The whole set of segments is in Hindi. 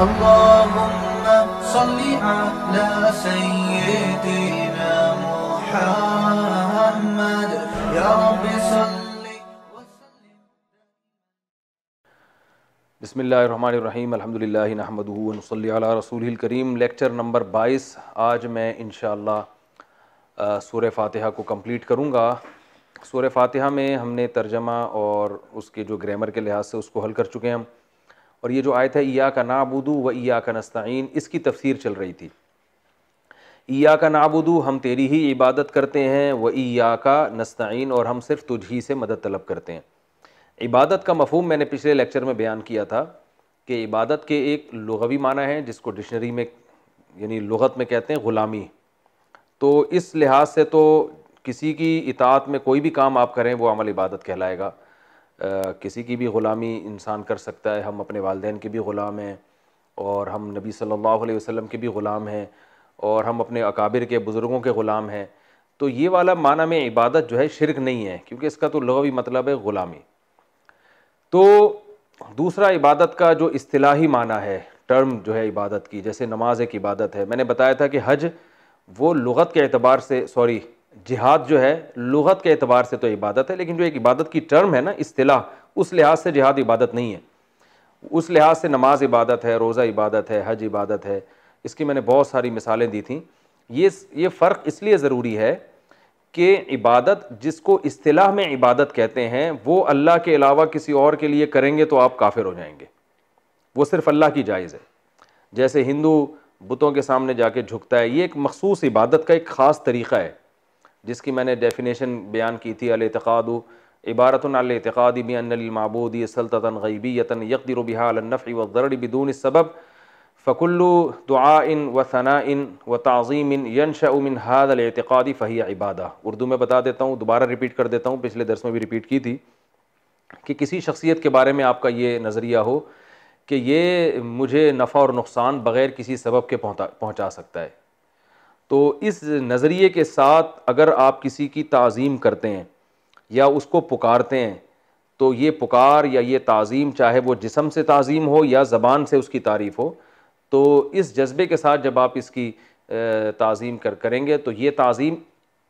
अल्लाहुम्मा सल्ली अला सय्यिदिना मुहम्मद या रब्बि सल्ली व सल्लिम। बिस्मिल्लाहिर्रहमानिर्रहीम अल्हम्दुलिल्लाहि नहमदुहु व नुसल्ली अला रसूलिल करीम। Lecture number 22। आज मैं इंशाअल्लाह सूरह फ़ातिहा को कंप्लीट करूँगा। सूरह फ़ातिहा में हमने तर्जमा और उसके जो ग्रामर के लिहाज से उसको हल कर चुके हैं हम। और ये जो आयत है इय्याका नअबुदु व इय्याका नस्तईन, इसकी तफसीर चल रही थी। इय्याका नअबुदु, हम तेरी ही इबादत करते हैं, व इय्याका नस्तईन, और हम सिर्फ तुझ ही से मदद तलब करते हैं। इबादत का मफ़हूम मैंने पिछले लेक्चर में बयान किया था कि इबादत के एक लुग़वी माना है जिसको डिक्शनरी में यानी लुग़त में कहते हैं ग़ुलामी। तो इस लिहाज से तो किसी की इताअत में कोई भी काम आप करें वो अमल इबादत कहलाएगा। किसी की भी ग़ुलामी इंसान कर सकता है। हम अपने वालिदैन के भी ग़ुलाम हैं, और हम नबी सल्लल्लाहु अलैहि वसल्लम के भी ग़ुलाम हैं, और हम अपने अकाबिर के बुज़ुर्गों के ग़ुलाम हैं। तो ये वाला माना में इबादत जो है शिरक नहीं है, क्योंकि इसका तो लुग़वी मतलब है ग़ुलामी। तो दूसरा इबादत का जो इस्तिलाही माना है, टर्म जो है इबादत की, जैसे नमाज एक इबादत है। मैंने बताया था कि हज वो लुग़त के एतबार से, जिहाद जो है लुग़त के एतबार से तो इबादत है, लेकिन जो एक इबादत की टर्म है ना इस्तिलाह, उस लिहाज से जिहाद इबादत नहीं है। उस लिहाज से नमाज इबादत है, रोज़ा इबादत है, हज इबादत है। इसकी मैंने बहुत सारी मिसालें दी थी। ये फ़र्क इसलिए ज़रूरी है कि इबादत जिसको इस्तिलाह में इबादत कहते हैं वो अल्लाह के अलावा किसी और के लिए करेंगे तो आप काफिर हो जाएंगे। वो सिर्फ अल्लाह की जायज़ है। जैसे हिंदू बुतों के सामने जाके झुकता है, ये एक मखसूस इबादत का एक ख़ास तरीक़ा है, जिसकी मैंने डेफिनेशन बयान की थी। अल-इतिक़ादु इबारतुन अल इतिक़ादी बि अन्नल माबूदी सल्ततन ग़ैबियतन यक़दिरु बिहा अलन नफ़इ व ज़ररि बिदूनि सबब फ़कुल्लु दुआइन व सनाइन व ताज़ीमिन यनशअ मिन हाज़ल इतिक़ादी फ़हिय इबादा। उर्दू में बता देता हूँ, दोबारा रिपीट कर देता हूँ, पिछले दर्स में भी रिपीट की थी कि किसी शख्सियत के बारे में आपका ये नज़रिया हो कि ये मुझे नफ़ा और नुकसान बग़ैर किसी सबब के पहुँचा सकता है, तो इस नज़रिए के साथ अगर आप किसी की ताज़ीम करते हैं या उसको पुकारते हैं, तो ये पुकार या ये ताज़ीम, चाहे वो जिस्म से ताज़ीम हो या ज़बान से उसकी तारीफ़ हो, तो इस जज्बे के साथ जब आप इसकी ताज़ीम करेंगे तो ये ताज़ीम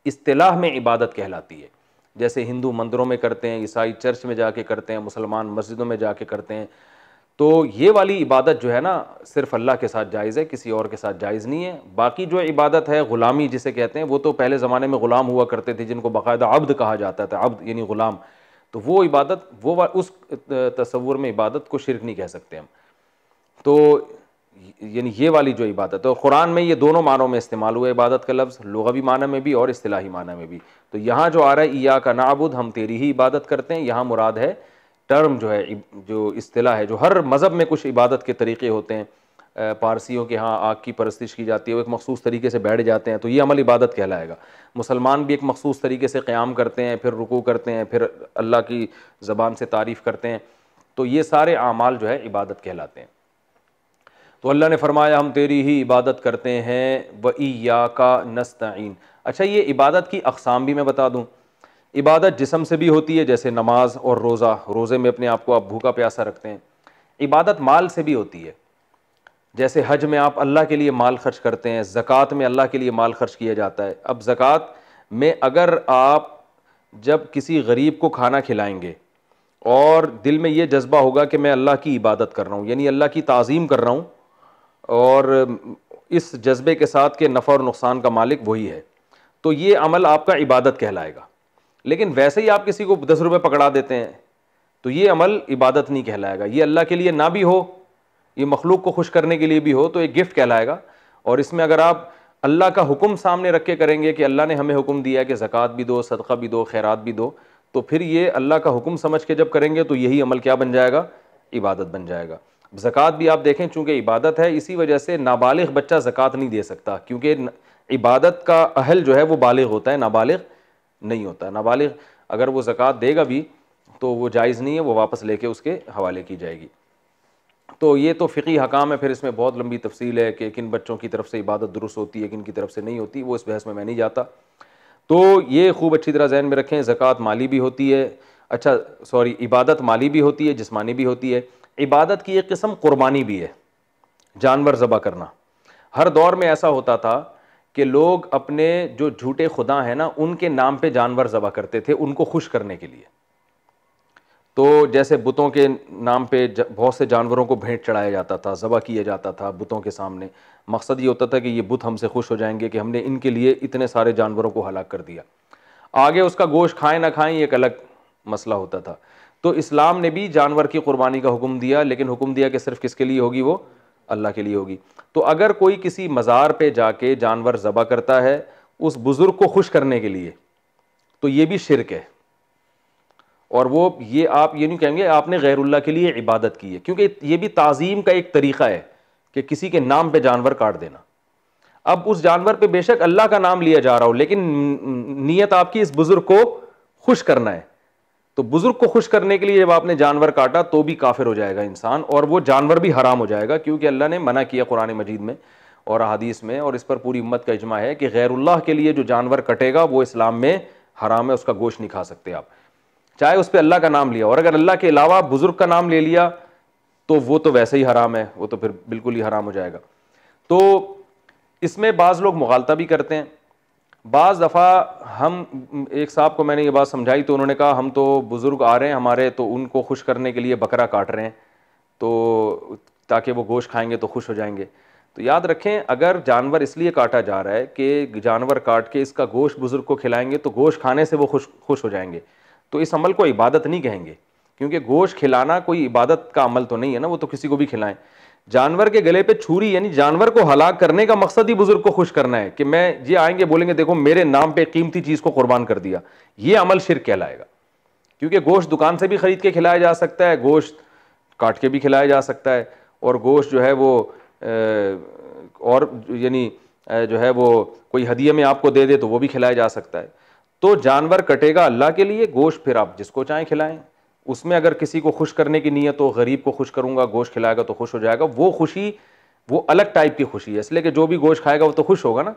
इस्तिलाह में इबादत कहलाती है। जैसे हिंदू मंदिरों में करते हैं, ईसाई चर्च में जाके करते हैं, मुसलमान मस्जिदों में जाके करते हैं। तो ये वाली इबादत जो है ना सिर्फ़ अल्लाह के साथ जायज़ है, किसी और के साथ जायज़ नहीं है। बाकी जो इबादत है ग़ुलामी जिसे कहते हैं, वो तो पहले ज़माने में ग़ुलाम हुआ करते थे जिनको बाकायदा अब्द कहा जाता था, अब्द यानी ग़ुलाम। तो वो इबादत उस तसव्वुर में इबादत को शिरक नहीं कह सकते हम। तो यानी ये वाली जो इबादत है, और कुरान में ये दोनों मानों में इस्तेमाल हुआ इबादत का लफ्ज़, लुग़वी माना में भी और इस्तिलाही माना में भी। तो यहाँ जो आ रहा है इय्याका नअबुद, हम तेरी ही इबादत करते हैं, यहाँ मुराद है टर्म जो है, जो इस्तिलाह है, जो हर मज़हब में कुछ इबादत के तरीक़े होते हैं। पारसियों के यहाँ आग की परस्तिश की जाती है, वो एक मखसूस तरीके से बैठ जाते हैं, तो ये अमल इबादत कहलाएगा। मुसलमान भी एक मखसूस तरीके से क़याम करते हैं, फिर रुकू करते हैं, फिर अल्लाह की ज़बान से तारीफ़ करते हैं, तो ये सारे आमाल जो है इबादत कहलाते हैं। तो अल्लाह ने फरमाया हम तेरी ही इबादत करते हैं, व इय्याका नस्तईन। अच्छा, ये इबादत की अक़साम भी मैं बता दूँ। इबादत जिस्म से भी होती है, जैसे नमाज और रोज़ा। रोज़े में अपने आप को आप भूखा प्यासा रखते हैं। इबादत माल से भी होती है, जैसे हज में आप अल्लाह के लिए माल खर्च करते हैं, ज़कात में अल्लाह के लिए माल खर्च किया जाता है। अब ज़कात में अगर आप जब किसी गरीब को खाना खिलाएंगे और दिल में ये जज्बा होगा कि मैं अल्लाह की इबादत कर रहा हूँ, यानी अल्लाह की ताज़ीम कर रहा हूँ, और इस जज्बे के साथ के नफ़ा और नुकसान का मालिक वही है, तो ये अमल आपका इबादत कहलाएगा। लेकिन वैसे ही आप किसी को 10 रुपये पकड़ा देते हैं तो ये अमल इबादत नहीं कहलाएगा। ये अल्लाह के लिए ना भी हो, ये मखलूक को खुश करने के लिए भी हो, तो एक गिफ्ट कहलाएगा। और इसमें अगर आप अल्लाह का हुक्म सामने रख के करेंगे कि अल्लाह ने हमें हुक्म दिया है कि ज़कात भी दो, सदका भी दो, खैरात भी दो, तो फिर ये अल्लाह का हुक्म समझ के जब करेंगे तो यही अमल क्या बन जाएगा? इबादत बन जाएगा। ज़कात भी आप देखें, चूँकि इबादत है, इसी वजह से नाबालिग बच्चा ज़कात नहीं दे सकता, क्योंकि इबादत का अहल जो है वो बालिग होता है, नाबालिग नहीं होता। नाबालिग अगर वो ज़कात देगा भी तो वो जायज़ नहीं है, वो वापस लेके उसके हवाले की जाएगी। तो ये तो फ़िक़ी हकाम है, फिर इसमें बहुत लंबी तफसील है कि किन बच्चों की तरफ से इबादत दुरुस्त होती है, किन की तरफ से नहीं होती, वो इस बहस में मैं नहीं जाता। तो ये खूब अच्छी तरह ज़हन में रखें, ज़कात माली भी होती है, इबादत माली भी होती है, जिस्मानी भी होती है। इबादत की एक किस्म कुर्बानी भी है। जानवर ज़बह करना। हर दौर में ऐसा होता था कि लोग अपने जो झूठे खुदा हैं ना, उनके नाम पे जानवर ज़बह करते थे, उनको खुश करने के लिए। तो जैसे बुतों के नाम पे बहुत से जानवरों को भेंट चढ़ाया जाता था, ज़बह किया जाता था बुतों के सामने। मकसद ये होता था कि ये बुत हमसे खुश हो जाएंगे कि हमने इनके लिए इतने सारे जानवरों को हलाक कर दिया। आगे उसका गोश्त खाएं ना खाएं ये एक अलग मसला होता था। तो इस्लाम ने भी जानवर की कुर्बानी का हुक्म दिया, लेकिन हुक्म दिया कि सिर्फ किसके लिए होगी, वो अल्लाह के लिए होगी। तो अगर कोई किसी मज़ार पे जाके जानवर ज़बह करता है उस बुज़ुर्ग को खुश करने के लिए, तो ये भी शिरक है। और वो ये आप ये नहीं कहेंगे आपने गैरुल्लाह के लिए इबादत की है, क्योंकि ये भी ताज़ीम का एक तरीक़ा है कि किसी के नाम पे जानवर काट देना। अब उस जानवर पे बेशक अल्लाह का नाम लिया जा रहा हो, लेकिन नीयत आपकी इस बुजुर्ग को खुश करना है। तो बुजुर्ग को खुश करने के लिए जब आपने जानवर काटा तो भी काफिर हो जाएगा इंसान, और वो जानवर भी हराम हो जाएगा, क्योंकि अल्लाह ने मना किया कुरान मजीद में और हदीस में, और इस पर पूरी उम्मत का इजमा है कि गैरुल्लाह के लिए जो जानवर कटेगा वो इस्लाम में हराम है, उसका गोश्त नहीं खा सकते आप, चाहे उस पर अल्लाह का नाम लिया। और अगर अल्लाह के अलावा बुजुर्ग का नाम ले लिया तो वो तो वैसे ही हराम है, वो तो फिर बिल्कुल ही हराम हो जाएगा। तो इसमें बाज़ लोग मुगालता भी करते हैं। बाज़ दफ़ा हम एक साहब को मैंने ये बात समझाई तो उन्होंने कहा हम तो बुज़ुर्ग आ रहे हैं हमारे, तो उनको खुश करने के लिए बकरा काट रहे हैं, तो ताकि वो गोश्त खाएंगे तो खुश हो जाएंगे। तो याद रखें, अगर जानवर इसलिए काटा जा रहा है कि जानवर काट के इसका गोश्त बुज़ुर्ग को खिलाएंगे तो गोश्त खाने से वो खुश हो जाएंगे, तो इस अमल को इबादत नहीं कहेंगे, क्योंकि गोश्त खिलाना कोई इबादत का अमल तो नहीं है ना, वो तो किसी को भी खिलाएं। जानवर के गले पे छुरी, यानी जानवर को हलाक करने का मकसद ही बुजुर्ग को खुश करना है कि मैं ये आएंगे बोलेंगे देखो मेरे नाम पे कीमती चीज को कुर्बान कर दिया, ये अमल शिर्क कहलाएगा। क्योंकि गोश्त दुकान से भी खरीद के खिलाया जा सकता है, गोश्त काट के भी खिलाया जा सकता है, और गोश्त जो है वो और यानी जो है वो कोई हदिये में आपको दे दे तो वो भी खिलाया जा सकता है। तो जानवर कटेगा अल्लाह के लिए, गोश्त फिर आप जिसको चाहें खिलाएं। उसमें अगर किसी को खुश करने की नीयत हो, गरीब को खुश करूंगा, गोश्त खिलाएगा तो खुश हो जाएगा, वो खुशी वो अलग टाइप की खुशी है, इसलिए कि जो भी गोश्त खाएगा वो तो खुश होगा ना।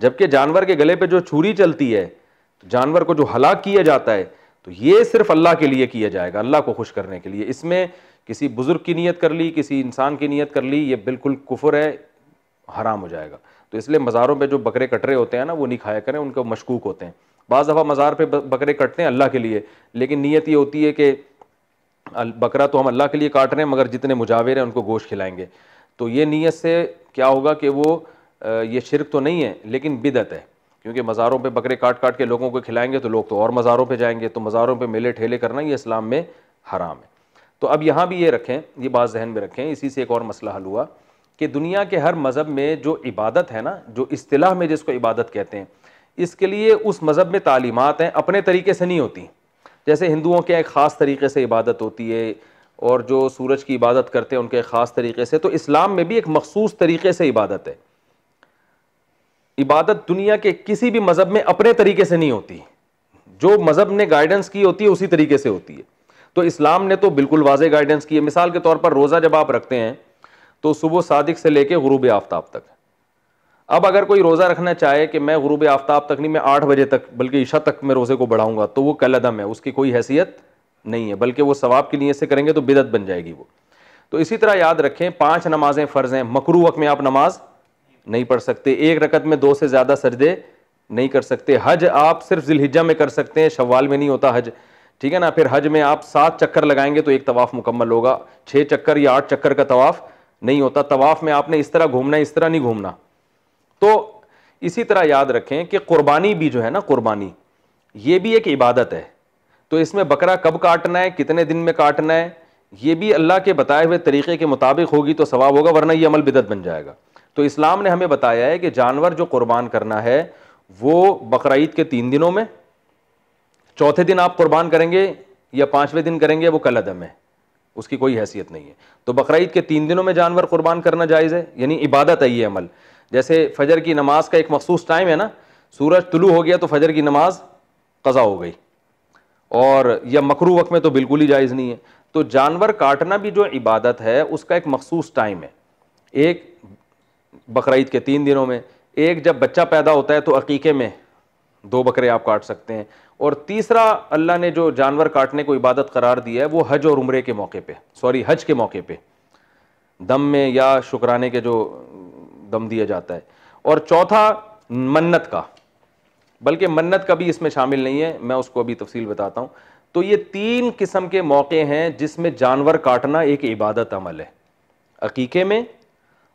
जबकि जानवर के गले पे जो छुरी चलती है, तो जानवर को जो हलाक किया जाता है, तो ये सिर्फ अल्लाह के लिए किया जाएगा, अल्लाह को खुश करने के लिए। इसमें किसी बुजुर्ग की नीयत कर ली, किसी इंसान की नीयत कर ली, ये बिल्कुल कुफर है, हराम हो जाएगा। तो इसलिए मज़ारों पे जो बकरे कट रहे होते हैं ना, वो नहीं खाया करें, उनको मशकूक होते हैं। बाज़ दफ़ा मज़ार पे बकरे कटते हैं अल्लाह के लिए, लेकिन नीयत ये होती है कि बकरा तो हम अल्लाह के लिए काट रहे हैं, मगर जितने मुजाविर हैं उनको गोश्त खिलाएंगे। तो ये नीयत से क्या होगा कि वो ये शिरक तो नहीं है लेकिन बिदअत है, क्योंकि मज़ारों पे बकरे काट काट के लोगों को खिलाएंगे तो लोग तो और मज़ारों पे जाएंगे, तो मज़ारों पे मेले ठेले करना ये इस्लाम में हराम है। तो अब यहाँ भी ये रखें, ये बात जहन में रखें, इसी से एक और मसला हल हुआ कि दुनिया के हर मज़हब में जो इबादत है ना, जो इस्तिलाह में जिसको इबादत कहते हैं, इसके लिए उस मज़हब में तालीमात हैं, अपने तरीके से नहीं होती। जैसे हिंदुओं के एक ख़ास तरीके से इबादत होती है, और जो सूरज की इबादत करते हैं उनके ख़ास तरीके से, तो इस्लाम में भी एक मखसूस तरीके से इबादत है। इबादत दुनिया के किसी भी मज़हब में अपने तरीके से नहीं होती, जो मज़हब ने गाइडेंस की होती है उसी तरीके से होती है। तो इस्लाम ने तो बिल्कुल वाज़ेह गाइडेंस की है। मिसाल के तौर पर रोज़ा जब आप रखते हैं तो सुबह सादिक से लेकर गुरूब आफ्ताब तक। अब अगर कोई रोज़ा रखना चाहे कि मैं गुरूब आफ्ताब तक नहीं, मैं 8 बजे तक बल्कि इशा तक मैं रोज़े को बढ़ाऊंगा, तो वो कलअदम है, उसकी कोई हैसियत नहीं है, बल्कि वो सवाब की नीयत से करेंगे तो बिदअत बन जाएगी वो। तो इसी तरह याद रखें, 5 नमाजें फ़र्ज़ हैं, मकरू वक्त में आप नमाज नहीं पढ़ सकते, 1 रकत में 2 से ज़्यादा सजदे नहीं कर सकते। हज आप सिर्फ ज़िलहिज्जा में कर सकते हैं, शव्वाल में नहीं होता हज, ठीक है ना। फिर हज में आप 7 चक्कर लगाएंगे तो एक तवाफ़ मुकम्मल होगा, 6 चक्कर या 8 चक्कर का तवाफ़ नहीं होता। तवाफ़ में आपने इस तरह घूमना है, इस तरह नहीं घूमना। तो इसी तरह याद रखें कि कुर्बानी भी जो है ना, कुर्बानी ये भी एक इबादत है। तो इसमें बकरा कब काटना है, कितने दिन में काटना है, ये भी अल्लाह के बताए हुए तरीके के मुताबिक होगी तो सवाब होगा, वरना ये अमल बिदअत बन जाएगा। तो इस्लाम ने हमें बताया है कि जानवर जो कुर्बान करना है वो बकरा ईद के 3 दिनों में, चौथे दिन आप कुर्बान करेंगे या 5वें दिन करेंगे वो कलअदम है, उसकी कोई हैसियत नहीं है। तो बकरा ईद के 3 दिनों में जानवर कुर्बान करना जायज़ है, यानी इबादत है ये अमल। जैसे फजर की नमाज का एक मखसूस टाइम है ना, सूरज तुलू हो गया तो फजर की नमाज कज़ा हो गई, और या मकरू वक्त में तो बिल्कुल ही जायज़ नहीं है। तो जानवर काटना भी जो इबादत है उसका एक मखसूस टाइम है, एक बकरा ईद के 3 दिनों में, एक जब बच्चा पैदा होता है तो अकीके में 2 बकरे आप काट सकते हैं, और तीसरा अल्लाह ने जो जानवर काटने को इबादत करार दिया है वो हज और उम्रे के मौके पे, सॉरी हज के मौके पे। दम में या शुक्राने के जो दम दिया जाता है। और चौथा मन्नत का, बल्कि मन्नत का भी इसमें शामिल नहीं है, मैं उसको अभी तफसील बताता हूँ। तो ये 3 किस्म के मौके हैं जिसमें जानवर काटना एक इबादत अमल है, अकीके में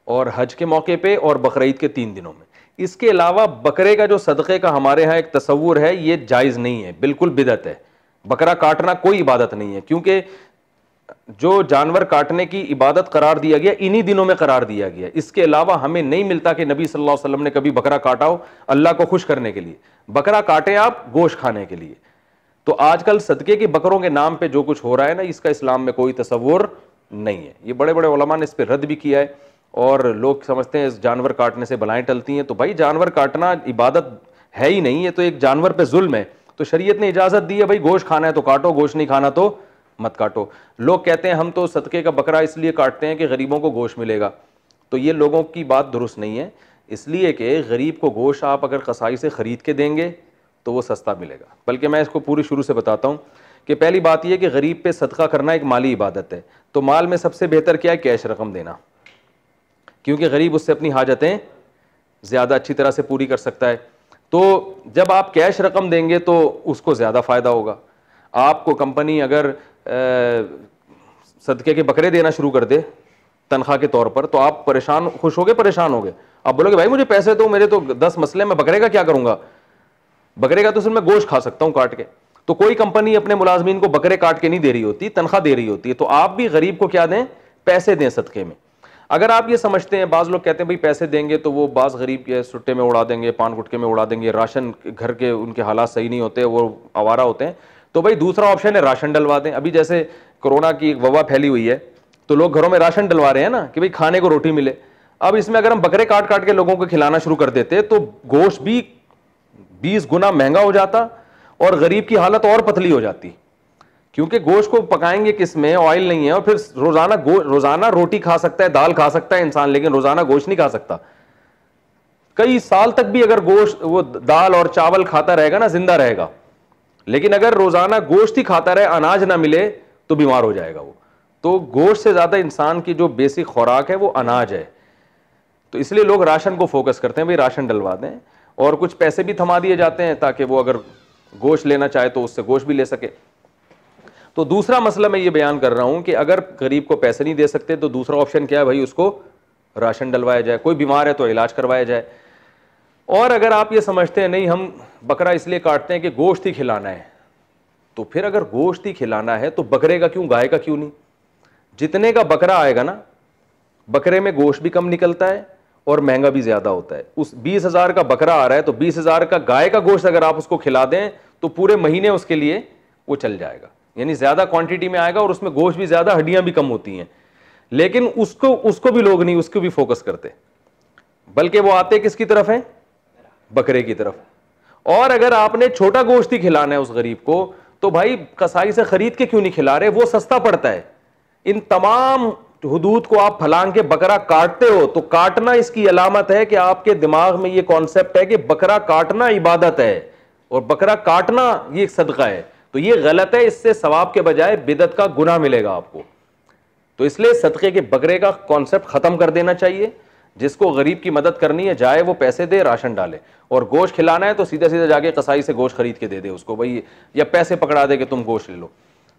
और हज के मौके पे और बकरीद के 3 दिनों में। इसके अलावा बकरे का जो सदक़े का हमारे यहाँ एक तसव्वुर है, ये जायज़ नहीं है, बिल्कुल बिदअत है। बकरा काटना कोई इबादत नहीं है, क्योंकि जो जानवर काटने की इबादत करार दिया गया इन्हीं दिनों में करार दिया गया। इसके अलावा हमें नहीं मिलता कि नबी सल्लल्लाहु अलैहि वसल्लम ने कभी बकरा काटा हो अल्लाह को खुश करने के लिए। बकरा काटे आप गोश्त खाने के लिए। तो आजकल सदके के बकरों के नाम पे जो कुछ हो रहा है ना, इसका इस्लाम में कोई तसव्वुर नहीं है। ये बड़े बड़े उलमा ने इस पर रद्द भी किया है, और लोग समझते हैं इस जानवर काटने से बलाएं टलती हैं। तो भाई जानवर काटना इबादत है ही नहीं, है तो एक जानवर पे जुल्म है। तो शरीयत ने इजाज़त दी है, भाई गोश्त खाना है तो काटो, गोश्त नहीं खाना तो मत काटो। लोग कहते हैं हम तो सदके का बकरा इसलिए काटते हैं कि गरीबों को गोश्त मिलेगा। तो ये लोगों की बात दुरुस्त नहीं है, इसलिए कि गरीब को गोश्त आप अगर कसाई से ख़रीद के देंगे तो वो सस्ता मिलेगा। बल्कि मैं इसको पूरी शुरू से बताता हूँ कि पहली बात यह कि गरीब पे सदका करना एक माली इबादत है। तो माल में सबसे बेहतर क्या है? कैश रकम देना, क्योंकि गरीब उससे अपनी हाजतें ज़्यादा अच्छी तरह से पूरी कर सकता है। तो जब आप कैश रकम देंगे तो उसको ज़्यादा फ़ायदा होगा। आपको कंपनी अगर सदके के बकरे देना शुरू कर दे तनख्वाह के तौर पर, तो आप परेशान, खुश होगे परेशान होगे। आप बोलोगे भाई मुझे पैसे दो, मेरे तो 10 मसले, मैं बकरे का क्या करूंगा? बकरे का तो सिर्फ मैं गोश्त खा सकता हूं काट के। तो कोई कंपनी अपने मुलाजमीन को बकरे काट के नहीं दे रही होती, तनख्वाह दे रही होती है। तो आप भी गरीब को क्या दें? पैसे दें सदके में। अगर आप ये समझते हैं, बाज़ लोग कहते हैं भाई पैसे देंगे तो वो बाज़ गरीब के सुट्टे में उड़ा देंगे, पान गुटके में उड़ा देंगे, राशन घर के उनके हालात सही नहीं होते, वो आवारा होते हैं, तो भाई दूसरा ऑप्शन है राशन डलवा दें। अभी जैसे कोरोना की वबा फैली हुई है तो लोग घरों में राशन डलवा रहे हैं ना, कि भाई खाने को रोटी मिले। अब इसमें अगर हम बकरे काट काट के लोगों को खिलाना शुरू कर देते तो गोश्त भी 20 गुना महंगा हो जाता और गरीब की हालत और पतली हो जाती, क्योंकि गोश्त को पकाएंगे किस में? ऑयल नहीं है। और फिर रोजाना रोटी खा सकता है, दाल खा सकता है इंसान, लेकिन रोजाना गोश्त नहीं खा सकता। कई साल तक भी अगर गोश्त, वो दाल और चावल खाता रहेगा ना, जिंदा रहेगा। लेकिन अगर रोजाना गोश्त ही खाता रहे, अनाज ना मिले, तो बीमार हो जाएगा वो। तो गोश्त से ज्यादा इंसान की जो बेसिक खुराक है वो अनाज है। तो इसलिए लोग राशन को फोकस करते हैं, भाई राशन डलवा दें, और कुछ पैसे भी थमा दिए जाते हैं ताकि वो अगर गोश्त लेना चाहे तो उससे गोश्त भी ले सके। तो दूसरा मसला मैं ये बयान कर रहा हूं कि अगर गरीब को पैसे नहीं दे सकते तो दूसरा ऑप्शन क्या है? भाई उसको राशन डलवाया जाए, कोई बीमार है तो इलाज करवाया जाए। और अगर आप ये समझते हैं नहीं हम बकरा इसलिए काटते हैं कि गोश्त ही खिलाना है, तो फिर अगर गोश्त ही खिलाना है तो बकरे का क्यों, गाय का क्यों नहीं? जितने का बकरा आएगा ना, बकरे में गोश्त भी कम निकलता है और महंगा भी ज्यादा होता है। उस 20,000 का बकरा आ रहा है तो 20,000 का गाय का गोश्त अगर आप उसको खिला दें तो पूरे महीने उसके लिए वो चल जाएगा, यानी ज्यादा क्वांटिटी में आएगा और उसमें गोश्त भी ज्यादा, हड्डियां भी कम होती हैं। लेकिन उसको भी लोग नहीं, उसको भी फोकस करते, बल्कि वो आते किसकी तरफ है? बकरे की तरफ। और अगर आपने छोटा गोश्त ही खिलाना है उस गरीब को, तो भाई कसाई से खरीद के क्यों नहीं खिला रहे? वो सस्ता पड़ता है। इन तमाम हुदूद को आप फलांग के बकरा काटते हो तो काटना इसकी अलामत है कि आपके दिमाग में ये कॉन्सेप्ट है कि बकरा काटना इबादत है और बकरा काटना ये सदका है। तो ये गलत है, इससे सवाब के बजाय बिदत का गुनाह मिलेगा आपको। तो इसलिए सदके के बकरे का कॉन्सेप्ट खत्म कर देना चाहिए। जिसको गरीब की मदद करनी है जाए वो पैसे दे, राशन डाले, और गोश्त खिलाना है तो सीधा सीधा जाके कसाई से गोश्त खरीद के दे दे उसको भाई, या पैसे पकड़ा दे कि तुम गोश्त ले लो।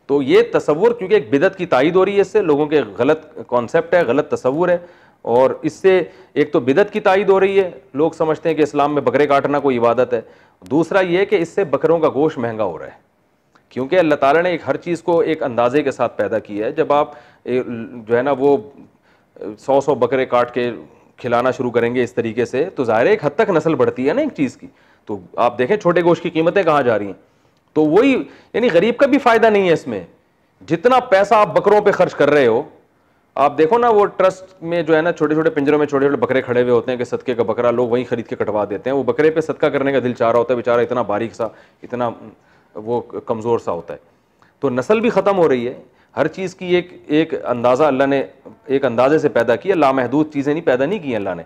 तो ये तसव्वुर, क्योंकि एक बिदत की तायीद हो रही है इससे, लोगों के गलत कॉन्सेप्ट है, गलत तसव्वुर है, और इससे एक तो बिदत की तायीद हो रही है, लोग समझते हैं कि इस्लाम में बकरे काटना कोई इबादत है। दूसरा ये कि इससे बकरों का गोश्त महंगा हो रहा है, क्योंकि अल्लाह ताला ने एक हर चीज़ को एक अंदाजे के साथ पैदा किया है। जब आप जो है ना वो 100 बकरे काट के खिलाना शुरू करेंगे इस तरीके से, तो ज़ाहिर है एक हद तक नस्ल बढ़ती है ना एक चीज़ की। तो आप देखें छोटे गोश्त की कीमतें कहाँ जा रही हैं। तो वही, यानी गरीब का भी फायदा नहीं है इसमें। जितना पैसा आप बकरों पे खर्च कर रहे हो, आप देखो ना वो ट्रस्ट में जो है ना छोटे छोटे पिंजरों में छोटे छोटे बकरे खड़े हुए होते हैं कि सदके का बकरा, लोग वहीं खरीद के कटवा देते हैं। वो बकरे पे सदका करने का दिल चाह रहा होता है, बेचारा इतना बारीक सा, इतना वो कमज़ोर सा होता है। तो नस्ल भी ख़त्म हो रही है। हर चीज़ की एक अंदाज़ा अल्लाह ने एक अंदाजे से पैदा किया, लामहदूद चीज़ें नहीं पैदा नहीं की अल्लाह ने।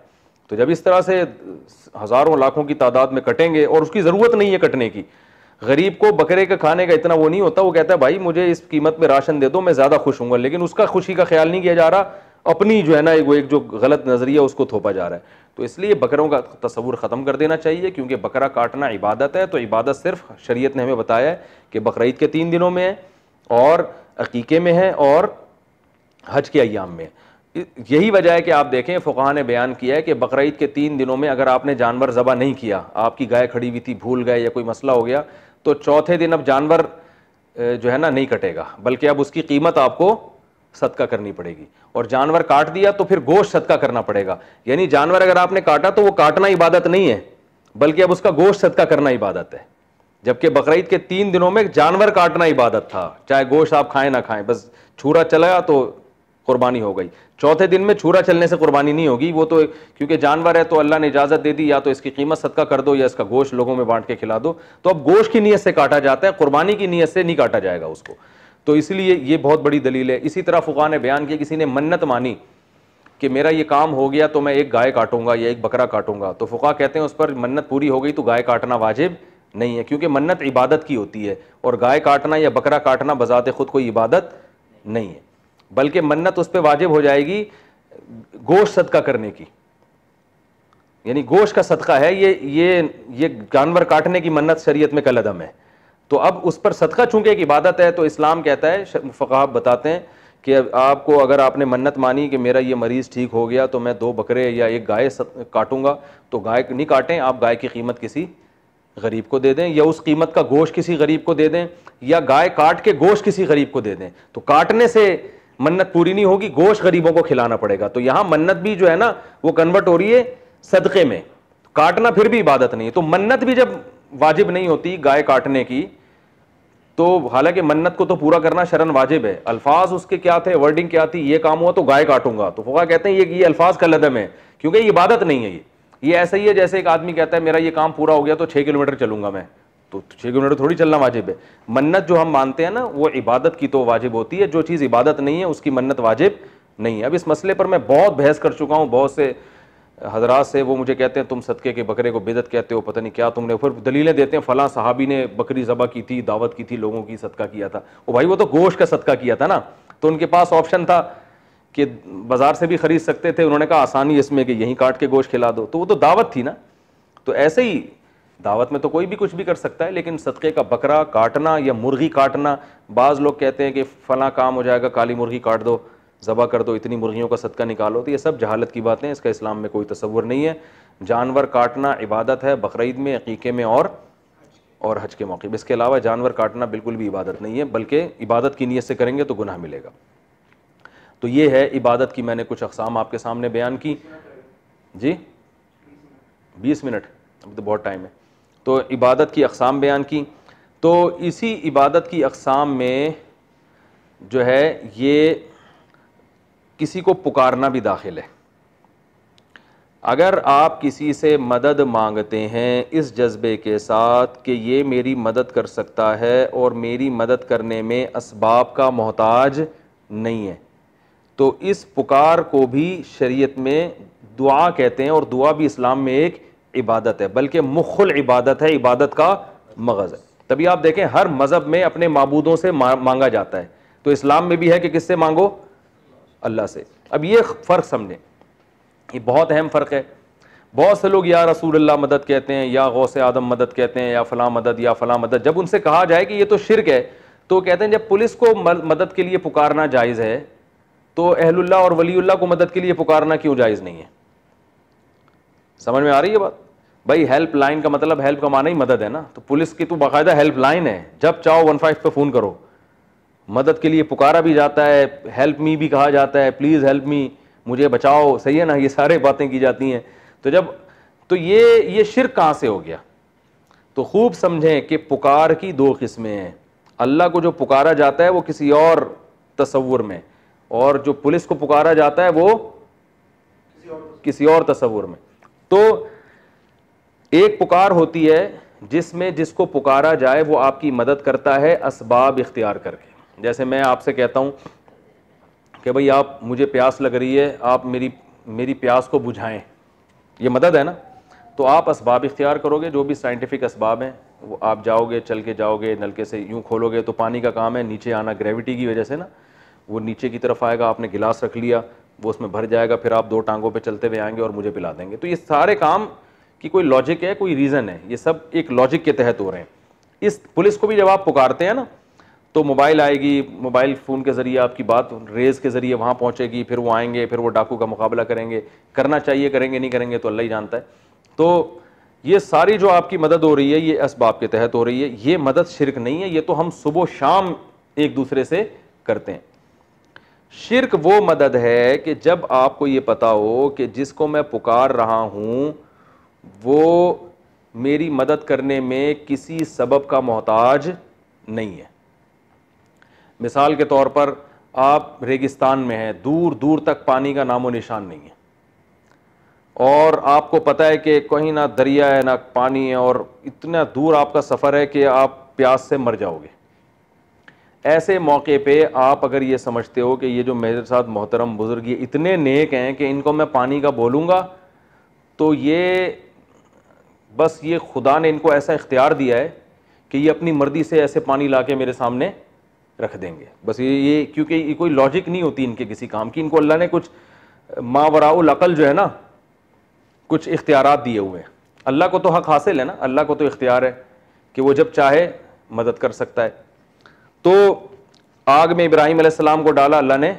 तो जब इस तरह से हज़ारों लाखों की तादाद में कटेंगे, और उसकी ज़रूरत नहीं है कटने की, गरीब को बकरे का खाने का इतना वो नहीं होता, वो कहता है भाई मुझे इस कीमत में राशन दे दो, मैं ज़्यादा खुश हूँगा, लेकिन उसका खुशी का ख्याल नहीं किया जा रहा, अपनी जो है ना वो एक जो गलत नज़रिया उसको थोपा जा रहा है। तो इसलिए बकरों का तस्वुर ख़त्म कर देना चाहिए, क्योंकि बकरा काटना इबादत है। तो इबादत सिर्फ शरीयत ने हमें बताया है कि बकरीद के 3 दिनों में है, और अकीके में है, और हज के अय्याम में। यही वजह है कि आप देखें फ़ुक़हा ने बयान किया है कि बकरीद के 3 दिनों में अगर आपने जानवर ज़बह नहीं किया, आपकी गाय खड़ी हुई थी, भूल गए या कोई मसला हो गया, तो चौथे दिन अब जानवर जो है ना नहीं कटेगा, बल्कि अब उसकी कीमत आपको सदका करनी पड़ेगी। और जानवर काट दिया तो फिर गोश्त सदका करना पड़ेगा। यानी जानवर अगर आपने काटा तो वो काटना इबादत नहीं है, बल्कि अब उसका गोश्त सदका करना इबादत है। जबकि बकरीद के 3 दिनों में जानवर काटना इबादत था, चाहे गोश्त आप खाएं ना खाएं, बस छुरा चला तो कुर्बानी हो गई। चौथे दिन में छुरा चलने से कुर्बानी नहीं होगी, वो तो क्योंकि जानवर है तो अल्लाह ने इजाज़त दे दी, या तो इसकी कीमत सदका कर दो या इसका गोश्त लोगों में बांट के खिला दो। तो अब गोश्त की नीयत से काटा जाता है, कुर्बानी की नीयत से नहीं काटा जाएगा उसको। तो इसलिए ये बहुत बड़ी दलील है। इसी तरह फ़ुक़हा ने बयान किया, किसी ने मन्नत मानी कि मेरा ये काम हो गया तो मैं एक गाय काटूंगा या एक बकरा काटूंगा, तो फ़ुक़हा कहते हैं उस पर मन्नत पूरी हो गई तो गाय काटना वाजिब नहीं है, क्योंकि मन्नत इबादत की होती है, और गाय काटना या बकरा काटना बज़ाते खुद कोई इबादत नहीं है, बल्कि मन्नत उस पर वाजिब हो जाएगी गोश्त सदका करने की। यानी गोश्त का सदका है, ये जानवर काटने की मन्नत शरीयत में कलअदम है। तो अब उस पर सदका चूंकि एक इबादत है, तो इस्लाम कहता है, फ़ुक़हा बताते हैं कि आपको अगर आपने मन्नत मानी कि मेरा ये मरीज़ ठीक हो गया तो मैं 2 बकरे या एक गाय काटूंगा, तो गाय नहीं काटें, आप गाय की कीमत किसी गरीब को दे दें, या उस कीमत का गोश्त किसी गरीब को दे दें, या गाय काट के गोश्त किसी गरीब को दे दें। तो काटने से मन्नत पूरी नहीं होगी, गोश्त गरीबों को खिलाना पड़ेगा। तो यहां मन्नत भी जो है ना वो कन्वर्ट हो रही है सदक़े में, काटना फिर भी इबादत नहीं है। तो मन्नत भी जब वाजिब नहीं होती गाय काटने की, तो हालांकि मन्नत को तो पूरा करना शरन वाजिब है। अल्फाज उसके क्या थे, वर्डिंग क्या थी, ये काम हुआ तो गाय काटूंगा, तो फ़ुक़हा कहते हैं ये अल्फाज का लदम है, क्योंकि ये इबादत नहीं है। ये ऐसा ही है जैसे एक आदमी कहता है मेरा ये काम पूरा हो गया तो 6 किलोमीटर चलूंगा मैं, तो 6 किलोमीटर थोड़ी चलना वाजिब है। मन्नत जो हम मानते हैं ना वो इबादत की तो वाजिब होती है, जो चीज़ इबादत नहीं है उसकी मन्नत वाजिब नहीं है। अब इस मसले पर मैं बहुत बहस कर चुका हूँ बहुत से हजरात से, वो मुझे कहते हैं तुम सदके के बकरे को बिदत कहते हो, पता नहीं क्या तुमने, फिर दलीलें देते हैं फलां सहाबी ने बकरी ज़बह की थी, दावत की थी, लोगों की सदका किया था। ओ भाई वो तो गोश्त का सदका किया था ना, तो उनके पास ऑप्शन था कि बाजार से भी खरीद सकते थे, उन्होंने कहा आसानी इसमें कि यहीं काट के गोश्त खिला दो, तो वो तो दावत थी ना। तो ऐसे ही दावत में तो कोई भी कुछ भी कर सकता है, लेकिन सदक़े का बकरा काटना या मुर्गी काटना, बाज़ लोग कहते हैं कि फ़लाँ काम हो जाएगा, काली मुर्गी काट दो, ज़बह कर दो, इतनी मुर्गियों का सदका निकालो, तो ये सब जहालत की बातें हैं, इसका इस्लाम में कोई तसव्वुर नहीं है। जानवर काटना इबादत है बकरीद में, अकीके में और हज के मौके। इसके अलावा जानवर काटना बिल्कुल भी इबादत नहीं है, बल्कि इबादत की नीयत से करेंगे तो गुनाह मिलेगा। तो ये है इबादत की मैंने कुछ अक़साम आपके सामने बयान की। जी 20 मिनट, अब तो बहुत टाइम है। तो इबादत की अक़साम बयान की, तो इसी इबादत की अक़साम में जो है ये किसी को पुकारना भी दाखिल है। अगर आप किसी से मदद मांगते हैं इस जज्बे के साथ कि ये मेरी मदद कर सकता है और मेरी मदद करने में असबाब का मोहताज नहीं है, तो इस पुकार को भी शरीयत में दुआ कहते हैं, और दुआ भी इस्लाम में एक इबादत है, बल्कि मुख्ल इबादत है, इबादत का मगज़ है। तभी आप देखें हर मज़हब में अपने माबूदों से मांगा जाता है, तो इस्लाम में भी है कि किससे मांगो, अल्लाह से। अब ये फ़र्क समझें, ये बहुत अहम फ़र्क है। बहुत से लोग या रसूलुल्लाह मदद कहते हैं, या गौसे आदम मदद कहते हैं, या फ़लाँ मदद या फ़लाँ मदद। जब उनसे कहा जाए कि ये तो शिर्क है, तो कहते हैं जब पुलिस को मदद के लिए पुकारना जायज़ है, तो अहलुल्लाह और वलीउल्लाह को मदद के लिए पुकारना क्यों जायज़ नहीं है? समझ में आ रही है बात? भाई हेल्प लाइन का मतलब हेल्प का माना ही मदद है ना, तो पुलिस की तो बाकायदा हेल्प लाइन है, जब चाहो 15 पे फ़ोन करो, मदद के लिए पुकारा भी जाता है, हेल्प मी भी कहा जाता है, प्लीज़ हेल्प मी, मुझे बचाओ, सही है ना, ये सारे बातें की जाती हैं। तो ये शिर्क कहाँ से हो गया? तो खूब समझें कि पुकार की 2 किस्में हैं। अल्लाह को जो पुकारा जाता है वो किसी और तसव्वुर में, और जो पुलिस को पुकारा जाता है वो किसी और तसव्वुर में। तो एक पुकार होती है जिसमें जिसको पुकारा जाए वो आपकी मदद करता है असबाब इख्तियार करके। जैसे मैं आपसे कहता हूँ कि भाई आप, मुझे प्यास लग रही है, आप मेरी प्यास को बुझाएं, ये मदद है ना। तो आप असबाब इख्तियार करोगे, जो भी साइंटिफिक असबाब हैं वो आप जाओगे, चल के जाओगे, नलके से यूँ खोलोगे तो पानी का काम है नीचे आना, ग्रेविटी की वजह से ना वो नीचे की तरफ आएगा। आपने गिलास रख लिया वो उसमें भर जाएगा, फिर आप 2 टांगों पे चलते हुए आएंगे और मुझे पिला देंगे। तो ये सारे काम की कोई लॉजिक है, कोई रीज़न है, ये सब एक लॉजिक के तहत हो रहे हैं। इस पुलिस को भी जब आप पुकारते हैं ना, तो मोबाइल आएगी, मोबाइल फ़ोन के ज़रिए आपकी बात रेज़ के ज़रिए वहाँ पहुँचेगी, फिर वो आएंगे, फिर वो डाकू का मुकाबला करेंगे। करना चाहिए, करेंगे नहीं करेंगे तो अल्लाह ही जानता है। तो ये सारी जो आपकी मदद हो रही है ये असबाब के तहत हो रही है। ये मदद शिरक नहीं है, ये तो हम सुबह शाम एक दूसरे से करते हैं। शिरक वो मदद है कि जब आपको ये पता हो कि जिसको मैं पुकार रहा हूँ वो मेरी मदद करने में किसी सबब का मोहताज नहीं है। मिसाल के तौर पर आप रेगिस्तान में हैं, दूर दूर तक पानी का नामो निशान नहीं है, और आपको पता है कि कहीं ना दरिया है ना पानी है, और इतना दूर आपका सफ़र है कि आप प्यास से मर जाओगे। ऐसे मौके पे आप अगर ये समझते हो कि ये जो मेरे साथ मोहतरम बुज़ुर्ग ये इतने नेक हैं कि इनको मैं पानी का बोलूँगा तो ये बस ये खुदा ने इनको ऐसा इख्तियार दिया है कि ये अपनी मर्जी से ऐसे पानी ला के मेरे सामने रख देंगे। बस ये क्योंकि ये कोई लॉजिक नहीं होती इनके किसी काम की, इनको अल्लाह ने कुछ मावराउल अकल जो है ना, कुछ इख्तियारात दिए हुए हैं। अल्लाह को तो हक हासिल है ना, अल्लाह को तो इख्तियार है कि वो जब चाहे मदद कर सकता है। तो आग में इब्राहीम अलैहिस्सलाम को डाला, अल्लाह ने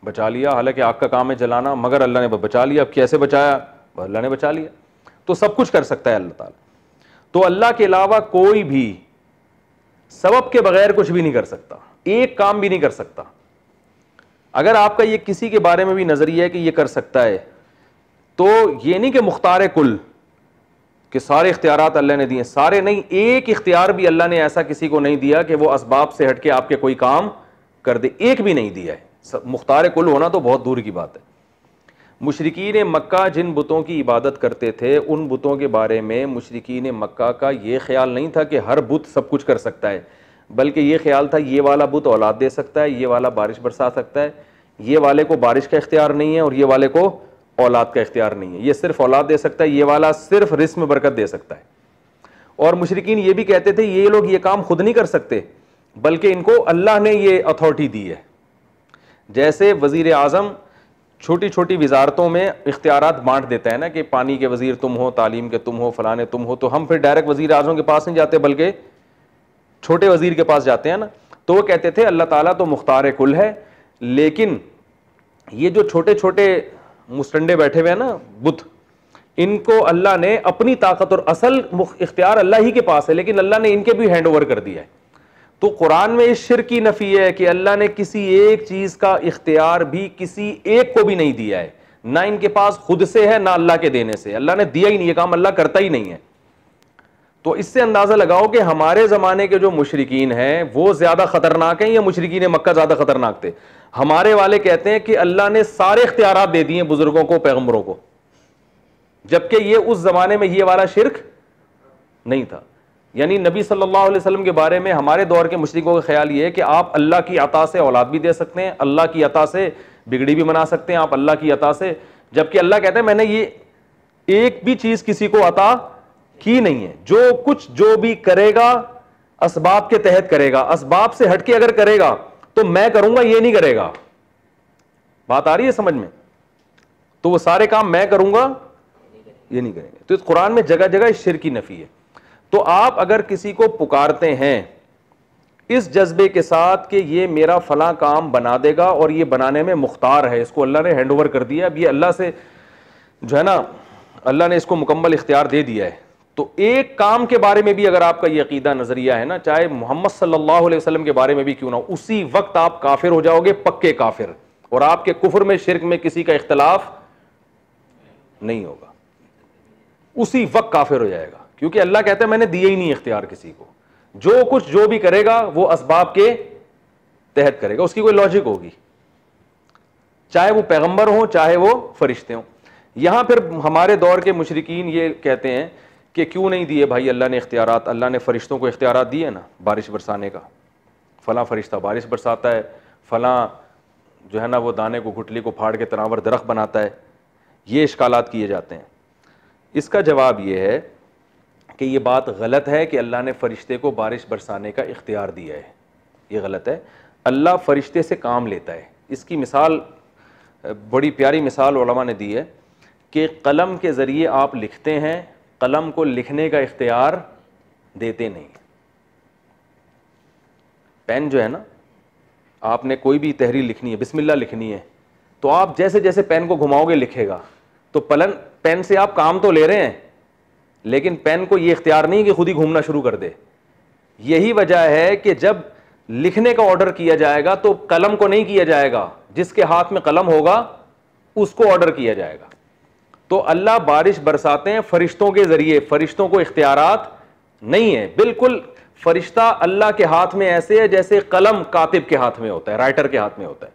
बचा लिया, हालांकि आग का काम है जलाना, मगर अल्लाह ने बचा लिया। अब कैसे बचाया? अल्लाह ने बचा लिया। तो सब कुछ कर सकता है अल्लाह ताला। तो अल्लाह के अलावा कोई भी सबब के बगैर कुछ भी नहीं कर सकता, एक काम भी नहीं कर सकता। अगर आपका ये किसी के बारे में भी नजरिया है कि ये कर सकता है, तो ये नहीं कि मुख्तार कुल कि सारे इख्तियारात अल्लाह ने दिए, सारे नहीं, एक इख्तियार भी अल्लाह ने ऐसा किसी को नहीं दिया कि वो असबाब से हटके आपके कोई काम कर दे, एक भी नहीं दिया है। मुख्तार कुल होना तो बहुत दूर की बात है। मुशरिकीन मक्का जिन बुतों की इबादत करते थे, उन बुतों के बारे में मुशरिकीन मक्का का ये ख्याल नहीं था कि हर बुत सब कुछ कर सकता है, बल्कि ये ख्याल था ये वाला बुत औलाद दे सकता है, ये वाला बारिश बरसा सकता है, ये वाले को बारिश का इख्तियार नहीं है और ये वाले को औलाद का इख्तियार नहीं है, ये सिर्फ औलाद दे सकता है, ये वाला सिर्फ रिस्क में बरकत दे सकता है। और मुशरिकीन ये भी कहते थे ये लोग ये काम खुद नहीं कर सकते, बल्कि इनको अल्लाह ने ये अथॉरिटी दी है। जैसे वजीर आज़म छोटी छोटी वजारतों में इख्तियारात बांट देता है ना कि पानी के वजीर तुम हो, तालीम के तुम हो, फलाने तुम हो, तो हम फिर डायरेक्ट वजीर आज़म के पास नहीं जाते बल्कि छोटे वजीर के पास जाते हैं ना। तो वो कहते थे अल्लाह ताला तो मुख्तार कुल है, लेकिन ये जो छोटे छोटे मुस्टंडे बैठे हुए हैं ना बुत, इनको अल्लाह ने अपनी ताकत, और असल इख्तियार अल्लाह ही के पास है, लेकिन अल्लाह ने इनके भी हैंड ओवर कर दिया है। तो कुरान में इस शिर्क की नफी है कि अल्लाह ने किसी एक चीज का इख्तियार भी किसी एक को भी नहीं दिया है, ना इनके पास खुद से है ना अल्लाह के देने से। अल्लाह ने दिया ही नहीं, ये काम अल्लाह करता ही नहीं है। तो इससे अंदाजा लगाओ कि हमारे जमाने के जो मुशरिकीन हैं वो ज्यादा खतरनाक हैं या मुशरिकीन मक्का ज्यादा खतरनाक थे? हमारे वाले कहते हैं कि अल्लाह ने सारे इख्तियारात दे दिए बुजुर्गों को, पैगंबरों को, जबकि ये उस जमाने में ये वाला शिर्क नहीं था। यानी नबी सल्लल्लाहु अलैहि वसल्लम के बारे में हमारे दौर के मुशरिकों का ख्याल ये है कि आप अल्लाह की अता से औलाद भी दे सकते हैं, अल्लाह की अता से बिगड़ी भी बना सकते हैं आप अल्लाह की अता से, जबकि अल्लाह कहते हैं मैंने ये एक भी चीज किसी को अता की नहीं है। जो कुछ जो भी करेगा असबाब के तहत करेगा, असबाब से हटके अगर करेगा तो मैं करूंगा, ये नहीं करेगा। बात आ रही है समझ में? तो वो सारे काम मैं करूंगा, ये नहीं करेंगे। तो इस कुरान में जगह जगह इस शिर्क की नफी है। तो आप अगर किसी को पुकारते हैं इस जज्बे के साथ कि ये मेरा फला काम बना देगा और ये बनाने में मुख्तार है, इसको अल्लाह ने हैंड ओवर कर दिया, अब ये अल्लाह से जो है ना, अल्लाह ने इसको मुकम्मल इख्तियार दे दिया है, तो एक काम के बारे में भी अगर आपका ये अकीदा नजरिया है ना, चाहे मोहम्मद सल्लल्लाहु अलैहि वसल्लम के बारे में भी क्यों ना, उसी वक्त आप काफिर हो जाओगे, पक्के काफिर, और आपके कुफ्र में शिर्क में किसी का इख्तिलाफ नहीं होगा, उसी वक्त काफिर हो जाएगा। क्योंकि अल्लाह कहता है मैंने दिया ही नहीं इख्तियार किसी को, जो कुछ जो भी करेगा वो असबाब के तहत करेगा, उसकी कोई लॉजिक होगी, चाहे वो पैगंबर हो चाहे वो फरिश्ते हो। यहां फिर हमारे दौर के मुशरिकीन ये कहते हैं कि क्यों नहीं दिए भाई अल्लाह ने इख्तियारात, अल्लाह ने फरिश्तों को इख्तियारात दिए ना बारिश बरसाने का, फला फरिश्ता बारिश बरसाता है, फला जो है ना वो दाने को गुठली को फाड़ के तनावर दरख्त बनाता है। ये इश्कालात किए जाते हैं। इसका जवाब ये है कि ये बात गलत है कि अल्लाह ने फरिश्ते को बारिश बरसाने का इख्तियार दिया है, ये गलत है। अल्लाह फरिश्ते से काम लेता है। इसकी मिसाल बड़ी प्यारी मिसाल उलमा ने दी है कि कलम के ज़रिए आप लिखते हैं, कलम को लिखने का इख्तियार देते नहीं। पेन जो है ना, आपने कोई भी तहरीर लिखनी है, बिस्मिल्लाह लिखनी है, तो आप जैसे जैसे पेन को घुमाओगे लिखेगा। तो पेन से आप काम तो ले रहे हैं, लेकिन पेन को ये इख्तियार नहीं कि खुद ही घूमना शुरू कर दे। यही वजह है कि जब लिखने का ऑर्डर किया जाएगा तो कलम को नहीं किया जाएगा, जिसके हाथ में कलम होगा उसको ऑर्डर किया जाएगा। तो अल्लाह बारिश बरसाते हैं फरिश्तों के जरिए, फरिश्तों को इख्तियारात नहीं है। बिल्कुल फरिश्ता अल्लाह के हाथ में ऐसे है जैसे कलम कातिब के हाथ में होता है, राइटर के हाथ में होता है।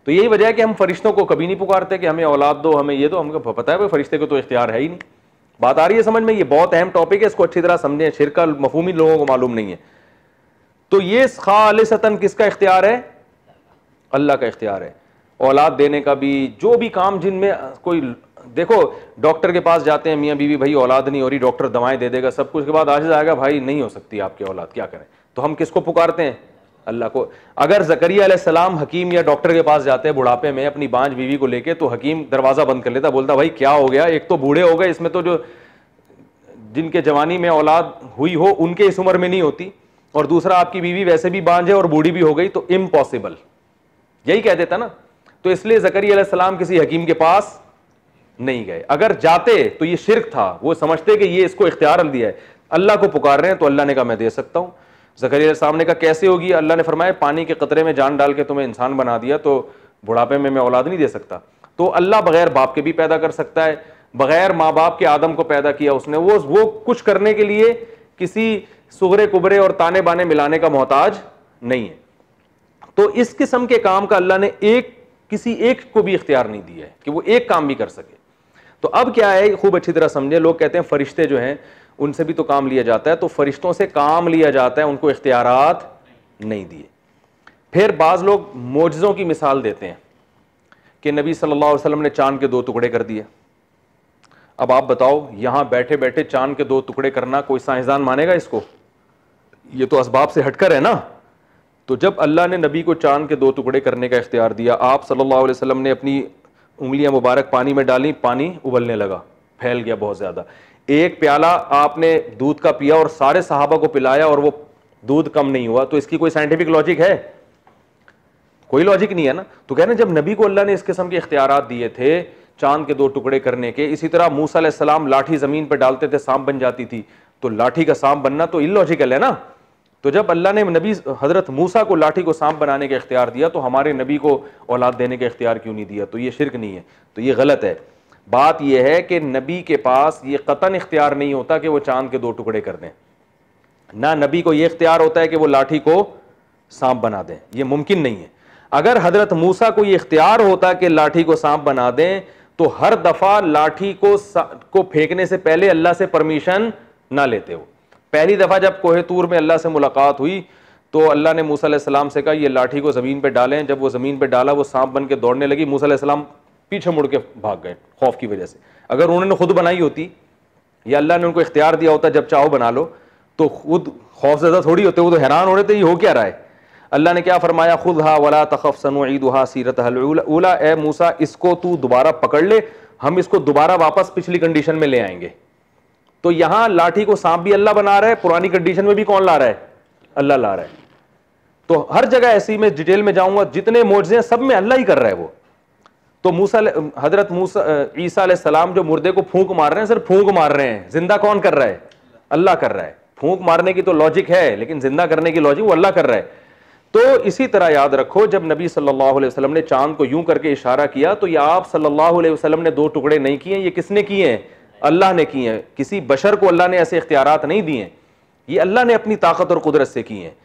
तो यही वजह है कि हम फरिश्तों को कभी नहीं पुकारते कि हमें औलाद दो, हमें ये दो। हमको पता है भाई फरिश्ते को तो इख्तियार है ही नहीं। बात आ रही है समझ में? ये बहुत अहम टॉपिक है, इसको अच्छी तरह समझें। शिर्क का मफहूम ही लोगों को मालूम नहीं है। तो ये खालिसतन किसका इख्तियार है? अल्लाह का इख्तियार है। औलाद देने का भी, जो भी काम जिनमें कोई, देखो डॉक्टर के पास जाते हैं, मियाँ बीवी, भाई औलाद नहीं हो रही, डॉक्टर दवाएं दे देगा सब कुछ, के बाद आजिज़ आएगा भाई नहीं हो सकती आपकी औलाद, क्या करें? तो हम किसको पुकारते हैं? अल्लाह को। अगर ज़करिया अलैहिस्सलाम हकीम या डॉक्टर के पास जाते हैं बुढ़ापे में अपनी बांझ बीवी को लेके, तो हकीम दरवाज़ा बंद कर लेता, बोलता भाई क्या हो गया, एक तो बूढ़े हो गए, इसमें तो जो जिनके जवानी में औलाद हुई हो उनके इस उम्र में नहीं होती, और दूसरा आपकी बीवी वैसे भी बांझ है और बूढ़ी भी हो गई, तो इम्पॉसिबल, यही कह देता ना। तो इसलिए ज़करिया अलैहिस्सलाम किसी हकीम के पास नहीं गए। अगर जाते तो ये शिर्क था, वो समझते कि ये इसको इख्तियार दिया है, अल्लाह को पुकार रहे हैं, तो अल्लाह ने कहा मैं दे सकता हूं। ज़करिया अलैहिस्सलाम ने कहा कैसे होगी? अल्लाह ने फरमाया पानी के कतरे में जान डाल के तुम्हें इंसान बना दिया, तो बुढ़ापे में मैं औलाद नहीं दे सकता। तो अल्लाह बगैर बाप के भी पैदा कर सकता है, बगैर माँ बाप के आदम को पैदा किया उसने, वो कुछ करने के लिए किसी सुगरे कुबरे और ताने बाने मिलाने का मोहताज नहीं है। तो इस किस्म के काम का अल्लाह ने किसी एक को भी इख्तियार नहीं दिया है कि वो एक काम भी कर सके। तो अब क्या है, खूब अच्छी तरह समझे। लोग कहते हैं फरिश्ते जो हैं उनसे भी तो काम लिया जाता है, तो फरिश्तों से काम लिया जाता है, उनको इख्तियारात नहीं दिए। फिर बाज लोग मोजज़ों की मिसाल देते हैं कि नबी सल्लल्लाहु अलैहि वसल्लम ने चांद के 2 टुकड़े कर दिए। अब आप बताओ, यहां बैठे बैठे चांद के 2 टुकड़े करना कोई साइंसदान मानेगा इसको? ये तो असबाब से हटकर है ना। तो जब अल्लाह ने नबी को चांद के 2 टुकड़े करने का इख्तियार दिया, आप सल्लल्लाहु अलैहि वसल्लम ने अपनी उंगलियां मुबारक पानी में डाली, पानी उबलने लगा, फैल गया बहुत ज्यादा। एक प्याला आपने दूध का पिया और सारे सहाबा को पिलाया और वो दूध कम नहीं हुआ, तो इसकी कोई साइंटिफिक लॉजिक है? कोई लॉजिक नहीं है ना। तो कहना जब नबी को अल्लाह ने इस किस्म के इख्तियारात दिए थे चांद के 2 टुकड़े करने के, इसी तरह मूसा अलैहिस्सलाम लाठी जमीन पर डालते थे सांप बन जाती थी, तो लाठी का सांप बनना तो इलॉजिकल है ना। तो जब अल्लाह ने नबी हजरत मूसा को लाठी को सांप बनाने का इख्तियार दिया, तो हमारे नबी को औलाद देने का इख्तियार क्यों नहीं दिया? तो ये शिर्क नहीं है, तो ये गलत है। बात यह है कि नबी के पास ये कतन इख्तियार नहीं होता कि वो चांद के 2 टुकड़े कर दें, ना नबी को ये इख्तियार होता है कि वो लाठी को सांप बना दें, ये मुमकिन नहीं है। अगर हजरत मूसा को ये इख्तियार होता कि लाठी को सांप बना दें, तो हर दफा लाठी को फेंकने से पहले अल्लाह से परमिशन ना लेते हो। पहली दफा जब कोहे तूर में अल्लाह से मुलाकात हुई, तो अल्लाह ने मूसा अलैहिस्सलाम से कहा ये लाठी को जमीन पे डालें। जब वो जमीन पे डाला, वो सांप बन के दौड़ने लगी, मूसा अलैहिस्सलाम पीछे मुड़ के भाग गए खौफ की वजह से। अगर उन्होंने खुद बनाई होती या अल्लाह ने उनको इख्तियार दिया होता जब चाहो बना लो, तो खुद खौफ ज़्यादा थोड़ी होते, वो तो हैरान हो रहे थे ये हो क्या रहा है। अल्लाह ने क्या फरमाया, खुदहा वला तखफ सनुईदुहा सीरतहल ऊला, ए मूसा इसको तू दोबारा पकड़ ले, हम इसको दोबारा वापस पिछली कंडीशन में ले आएंगे। तो यहां लाठी को सांप भी अल्लाह बना रहा है, पुरानी कंडीशन में भी कौन ला रहा है? अल्लाह ला रहा है। तो हर जगह ऐसी, मैं डिटेल में जाऊंगा, जितने मोजज़े हैं सब में अल्लाह ही कर रहा है वो। तो हजरत मूसा ईसा अलैहिस्सलाम जो मुर्दे को फूंक मार रहे हैं, सिर्फ फूंक मार रहे हैं, जिंदा कौन कर रहा है? अल्लाह कर रहा है। फूंक मारने की तो लॉजिक है, लेकिन जिंदा करने की लॉजिक वो अल्लाह कर रहा है। तो इसी तरह याद रखो, जब नबी सल्लल्लाहु अलैहि वसल्लम ने चांद को यूं करके इशारा किया, तो यह आप सल्लल्लाहु अलैहि वसल्लम ने 2 टुकड़े नहीं किए, ये किसने किए हैं? अल्लाह ने किए हैं। किसी बशर को अल्लाह ने ऐसे इख्तियारात नहीं दिए, ये अल्लाह ने अपनी ताकत और कुदरत से किए हैं।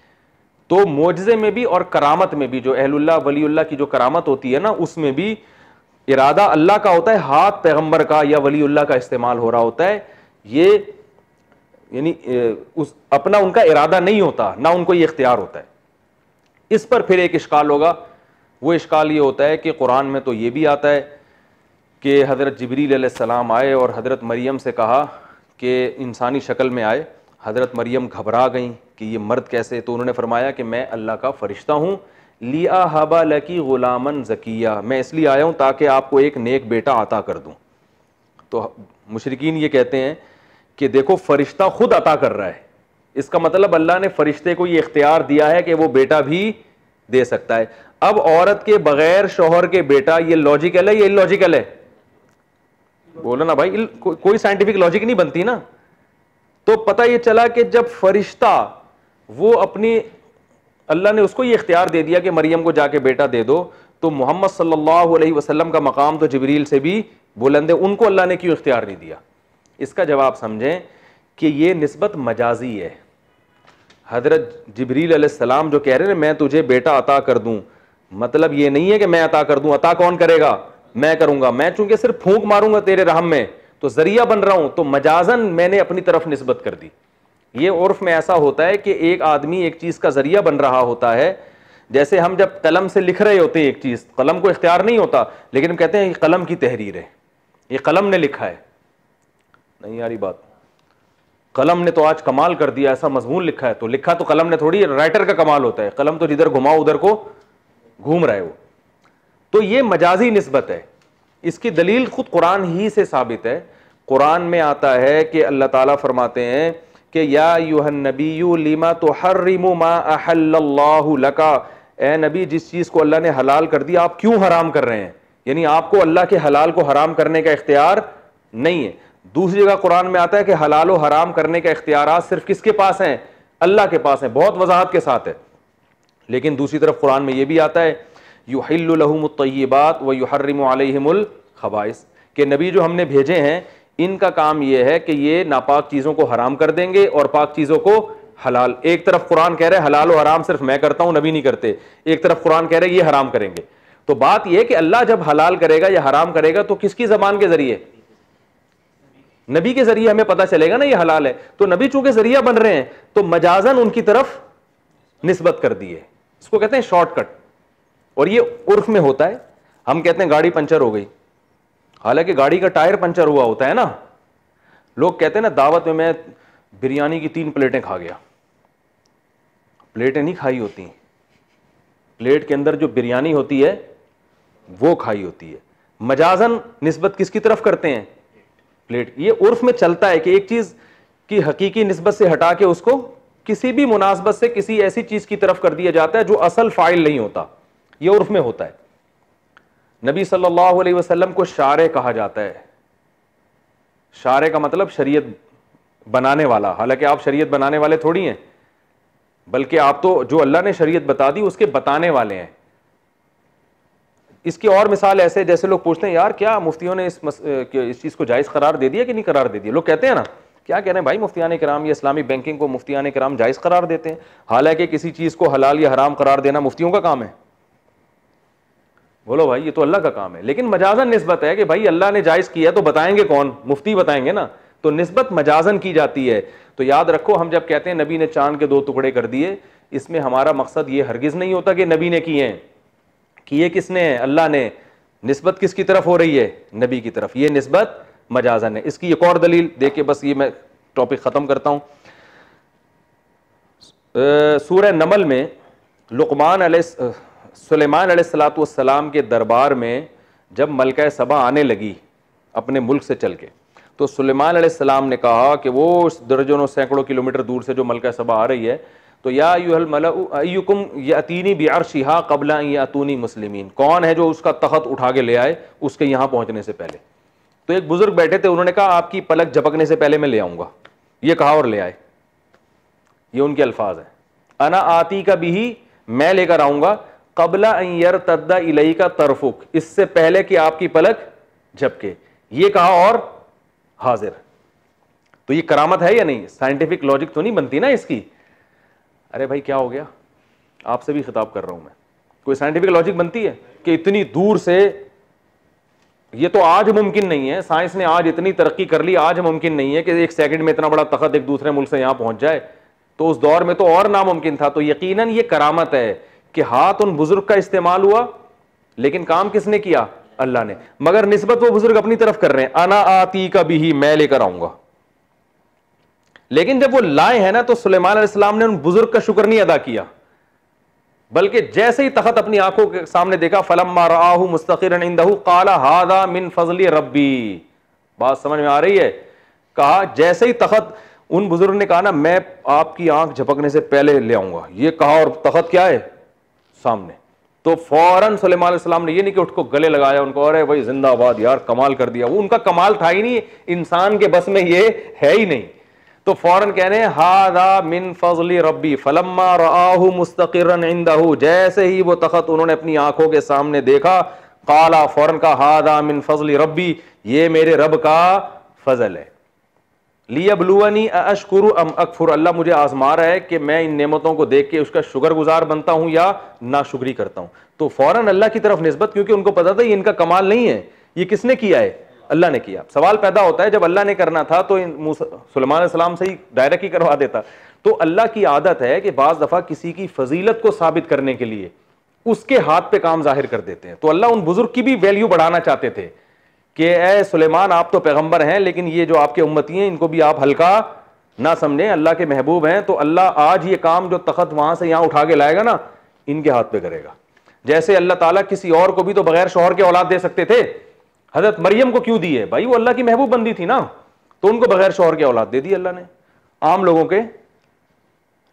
तो मोजज़े में भी और करामत में भी, जो अहलुल्लाह वलीउल्लाह की जो करामत होती है ना, उसमें भी इरादा अल्लाह का होता है, हाथ पैगंबर का या वलीउल्लाह का इस्तेमाल हो रहा होता है। ये यानी उस अपना उनका इरादा नहीं होता, ना उनको ये इख्तियार होता है। इस पर फिर एक इश्काल होगा, वो इश्काल ये होता है कि कुरान में तो ये भी आता है कि हज़रत जिब्रील अलैहिस्सलाम आए और हज़रत मरियम से कहा कि इंसानी शक्ल में आए। हज़रत मरियम घबरा गई कि ये मर्द कैसे? तो उन्होंने फरमाया कि मैं अल्लाह का फ़रिश्ता हूँ, लिया हबा लकी गुलामन ज़किया, मैं इसलिए आया हूँ ताकि आपको एक नेक बेटा अता कर दूँ। तो मुशरिकीन ये कहते हैं कि देखो फरिश्ता खुद अता कर रहा है, इसका मतलब अल्लाह ने फरिश्ते को ये इख्तियार दिया है कि वो बेटा भी दे सकता है। अब औरत के बगैर शौहर के बेटा, ये लॉजिकल है, ये इलॉजिकल है? बोलो ना भाई, कोई साइंटिफिक लॉजिक नहीं बनती ना। तो पता ये चला कि जब फरिश्ता वो अपनी, अल्लाह ने उसको ये इख्तियार दे दिया कि मरियम को जाके बेटा दे दो, तो मोहम्मद सल्लल्लाहु अलैहि वसल्लम का मकाम तो जिब्रील से भी बुलंद है, उनको अल्लाह ने क्यों इख्तियार नहीं दिया? इसका जवाब समझें कि ये निस्बत मजाजी है। हजरत जिब्रील अलैहिस्सलाम जो कह रहे हैं मैं तुझे बेटा अता कर दूं, मतलब ये नहीं है कि मैं अता कर दूं। अता कौन करेगा? मैं करूंगा। मैं चूंकि सिर्फ फूंक मारूंगा तेरे रहम में तो जरिया बन रहा हूं, तो मजाजन मैंने अपनी तरफ निस्बत कर दी। ये उर्फ में ऐसा होता है कि एक आदमी एक चीज का जरिया बन रहा होता है। जैसे हम जब कलम से लिख रहे होते हैं एक चीज, कलम को इख्तियार नहीं होता, लेकिन हम कहते हैं ये कलम की तहरीर है, ये कलम ने लिखा है। नहीं यारी बात, कलम ने तो आज कमाल कर दिया, ऐसा मजमून लिखा है, तो लिखा तो कलम ने थोड़ी, राइटर का कमाल होता है। कलम तो जिधर घुमाओ उधर को घूम रहा है वो। तो ये मजाजी निस्बत है। इसकी दलील खुद कुरान ही से साबित है। कुरान में आता है कि अल्लाह ताला फरमाते हैं कि या अय्युहन नबिय्यु लिमा तुहर्रिमु मा अहल्लल्लाहु लका, ए नबी जिस चीज को अल्लाह ने हलाल कर दिया आप क्यों हराम कर रहे हैं? यानी आपको अल्लाह के हलाल को हराम करने का इख्तियार नहीं है। दूसरी जगह कुरान में आता है कि हलाल और हराम करने का इख्तियार सिर्फ किसके पास है? अल्लाह के पास है, बहुत वजाहत के साथ है। लेकिन दूसरी तरफ कुरान में यह भी आता है युहिल्लु लहुमुत तय्यिबात व युहर्रिमु अलैहिमुल खबाइस, के नबी जो हमने भेजे हैं इनका काम यह है कि ये नापाक चीजों को हराम कर देंगे और पाक चीजों को हलाल। एक तरफ कुरान कह रहे हैं हलाल और हराम सिर्फ मैं करता हूं, नबी नहीं करते। एक तरफ कुरान कह रहे हैं ये हराम करेंगे। तो बात यह कि अल्लाह जब हलाल करेगा या हराम करेगा तो किसकी जबान के जरिए? नबी के जरिए हमें पता चलेगा ना ये हलाल है। तो नबी चूंकि जरिया बन रहे हैं तो मजाजन उनकी तरफ निस्बत कर दी है। इसको कहते हैं शॉर्टकट, और ये उर्फ में होता है। हम कहते हैं गाड़ी पंचर हो गई, हालांकि गाड़ी का टायर पंचर हुआ होता है ना। लोग कहते हैं ना दावत में मैं बिरयानी की 3 प्लेटें खा गया। प्लेटें नहीं खाई होती, प्लेट के अंदर जो बिरयानी होती है वो खाई होती है। मजाजन निस्बत किसकी तरफ करते हैं? प्लेट। ये उर्फ में चलता है कि एक चीज की हकीकी निस्बत से हटा के उसको किसी भी मुनासबत से किसी ऐसी चीज की तरफ कर दिया जाता है जो असल फाइल नहीं होता। ये उर्फ में होता है। नबी सल्लल्लाहु अलैहि वसल्लम को शारे कहा जाता है। शारे का मतलब शरीयत बनाने वाला, हालांकि आप शरीयत बनाने वाले थोड़ी हैं, बल्कि आप तो जो अल्लाह ने शरीयत बता दी उसके बताने वाले हैं। इसकी और मिसाल ऐसे, जैसे लोग पूछते हैं यार क्या मुफ्तियों ने इस चीज को जायज करार दे दिया कि नहीं करार दे दिया? लोग कहते हैं ना, क्या कह रहे हैं भाई मुफ्तियान किराम, ये इस्लामिक बैंकिंग को मुफ्तियान किराम जायज करार देते हैं, हालांकि किसी चीज को हलाल या हराम करार देना मुफ्तियों का काम है। बोलो भाई ये तो अल्लाह का काम है। लेकिन मजाजन निस्बत है कि भाई अल्लाह ने जायज किया तो बताएंगे कौन? मुफ्ती बताएंगे ना। तो निस्बत मजाजन की जाती है। तो याद रखो, हम जब कहते हैं नबी ने चांद के 2 टुकड़े कर दिए, इसमें हमारा मकसद ये हरगिज नहीं होता कि नबी ने किए हैं। किए किसने है? अल्लाह ने। निस्बत किसकी तरफ हो रही है? नबी की तरफ। ये निस्बत मजाजन है। इसकी एक और दलील देख के बस ये मैं टॉपिक खत्म करता हूं। सूरह नमल में सुलेमान अलैहिस्सलाम के दरबार में जब मलका सबा आने लगी अपने मुल्क से चल के, तो सुलेमान अलैहिस्सलाम ने कहा कि वो दर्जनों सैकड़ों किलोमीटर दूर से जो मलका सबा आ रही है, तो या अय्युहल मलअ अय्युकुम यातीनी बिअर्शिहा क़ब्ला अन यातूनी मुस्लिमीन, कौन है जो उसका तख्त उठा के ले आए उसके यहाँ पहुंचने से पहले। तो एक बुजुर्ग बैठे थे, उन्होंने कहा आपकी पलक झपकने से पहले मैं ले आऊंगा। ये कहा और ले आए। ये उनके अल्फाज है, अना आती का बिही, मैं लेकर आऊंगा, क़ब्ला अन यरतद्दा इलैका तरफुक, इससे पहले कि आपकी पलक झपके। ये कहा और हाजिर। तो ये करामत है या नहीं? साइंटिफिक लॉजिक तो नहीं बनती ना इसकी। अरे भाई क्या हो गया? आपसे भी खिताब कर रहा हूं मैं। कोई साइंटिफिक लॉजिक बनती है कि इतनी दूर से? ये तो आज मुमकिन नहीं है। साइंस ने आज इतनी तरक्की कर ली, आज मुमकिन नहीं है कि 1 सेकंड में इतना बड़ा तख्त एक दूसरे मुल्क से यहां पहुंच जाए। तो उस दौर में तो और नामुमकिन था। तो यकीनन ये करामत है कि हाथ उन बुजुर्ग का इस्तेमाल हुआ, लेकिन काम किसने किया? अल्लाह ने। मगर निस्बत वो बुजुर्ग अपनी तरफ कर रहे हैं, अना आती का भी, मैं लेकर आऊंगा। लेकिन जब वो लाए हैं ना, तो सुलेमान अलैहिस्सलाम ने उन बुजुर्ग का शुक्र नहीं अदा किया। बल्कि जैसे ही तखत अपनी आंखों के सामने देखा, फलम्मा रआहु मुस्तक़िरन इंदहु क़ाला हाज़ा मिन फ़ज़्लि रब्बी। बात समझ में आ रही है? कहा जैसे ही तखत, उन बुजुर्ग ने कहा ना मैं आपकी आंख झपकने से पहले ले आऊंगा, ये कहा और तखत क्या है सामने। तो फौरन सुलेमान अलैहिस्सलाम ने ये नहीं कि उठ को गले लगाया उनको, अरे भाई जिंदाबाद यार कमाल कर दिया, वो उनका कमाल था ही नहीं, इंसान के बस में ये है ही नहीं। तो फौरन कह रहे हैं हादा मिन फज़्लि रब्बी फलम्मा रआहु मुस्तक़िरन इंदहु, जैसे ही वो तखत उन्होंने अपनी आंखों के सामने देखा, काला फौरन का हादा मिन फज़्लि रब्बी, ये मेरे रब का फजल है। लियब्लुवनी अशकुरु अम अकफुर, अल्लाह मुझे आजमा रहा है कि मैं इन नेमतों को देख के उसका शुक्रगुजार बनता हूं या नाशुक्री करता हूं। तो फौरन अल्लाह की तरफ निस्बत, क्योंकि उनको पता था ये इनका कमाल नहीं है, ये किसने किया है, अल्लाह ने किया। सवाल पैदा होता है जब अल्लाह ने करना था तो सुलेमान अलैहिस्सलाम से ही डायरेक्ट ही करवा देता। तो अल्लाह की आदत है कि बाज दफा किसी की फजीलत को साबित करने के लिए उसके हाथ पे काम जाहिर कर देते हैं। तो अल्लाह उन बुजुर्ग की भी वैल्यू बढ़ाना चाहते थे कि ए सुलेमान आप तो पैगंबर हैं, लेकिन ये जो आपके उम्मती हैं इनको भी आप हल्का ना समझें, अल्लाह के महबूब हैं। तो अल्लाह आज ये काम जो तखत वहां से यहां उठा के लाएगा ना, इनके हाथ पे करेगा। जैसे अल्लाह ताला किसी और को भी तो बगैर शौहर के औलाद दे सकते थे, हजरत मरियम को क्यों दी है भाई, वो अल्लाह की महबूब बंदी थी ना, तो उनको बगैर शौहर के औलाद दे दी अल्लाह ने, आम लोगों के